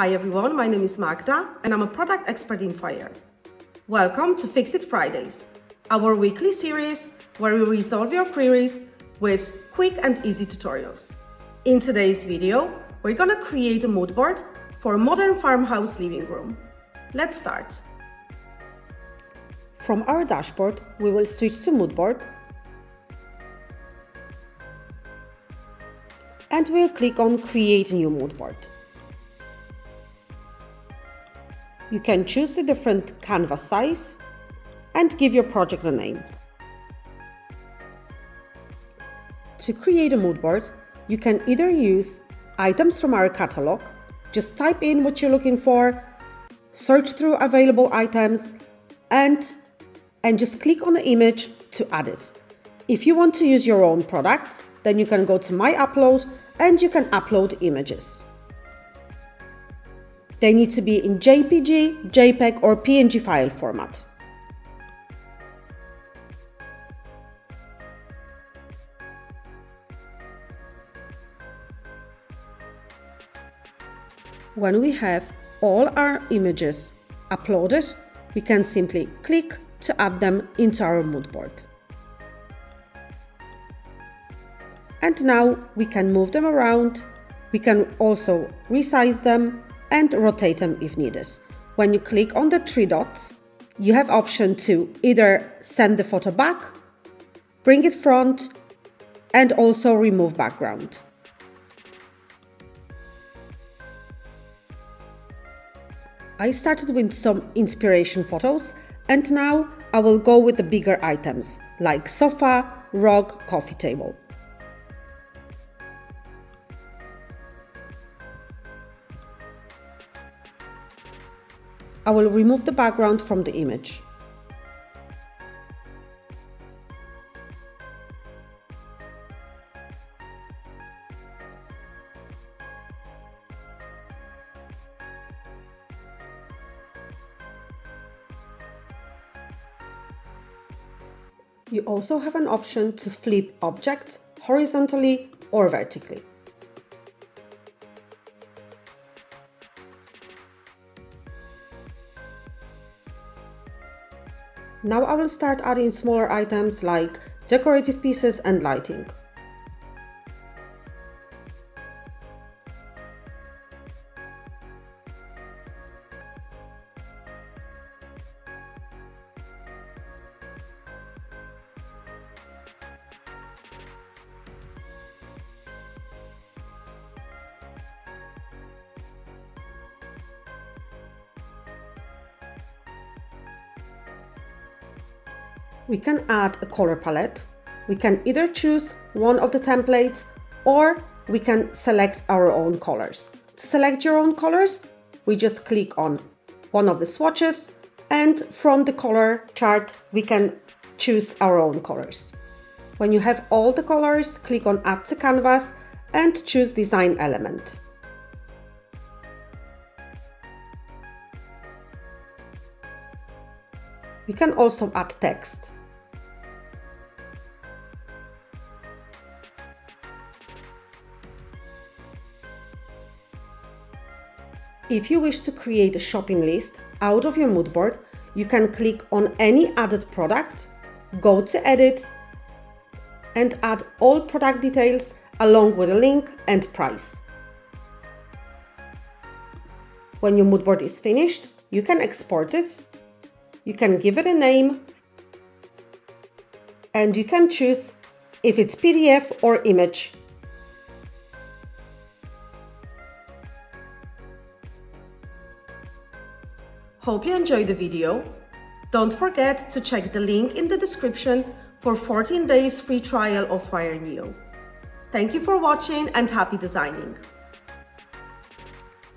Hi everyone, my name is Magda and I'm a product expert in Foyr. Welcome to Fix It Fridays, our weekly series where we resolve your queries with quick and easy tutorials. In today's video, we're gonna create a mood board for a modern farmhouse living room. Let's start. From our dashboard, we will switch to Moodboard and we'll click on Create New Mood Board. You can choose a different canvas size and give your project a name. To create a mood board, you can either use items from our catalog, just type in what you're looking for, search through available items, and just click on the image to add it. If you want to use your own product, then you can go to My Upload and you can upload images. They need to be in JPG, JPEG or PNG file format. When we have all our images uploaded, we can simply click to add them into our mood board. And now we can move them around. We can also resize them and rotate them if needed. When you click on the three dots, you have option to either send the photo back, bring it front, and also remove background. I started with some inspiration photos and now I will go with the bigger items like sofa, rug, coffee table. I will remove the background from the image. You also have an option to flip objects horizontally or vertically. Now I will start adding smaller items like decorative pieces and lighting. We can add a color palette. We can either choose one of the templates or we can select our own colors. To select your own colors, we just click on one of the swatches and from the color chart, we can choose our own colors. When you have all the colors, click on Add to Canvas and choose Design Element. We can also add text. If you wish to create a shopping list out of your mood board, you can click on any added product, go to Edit, and add all product details along with a link and price. When your mood board is finished, you can export it, you can give it a name, and you can choose if it's PDF or image. Hope you enjoyed the video. Don't forget to check the link in the description for 14 days free trial of Foyr Neo. Thank you for watching and happy designing!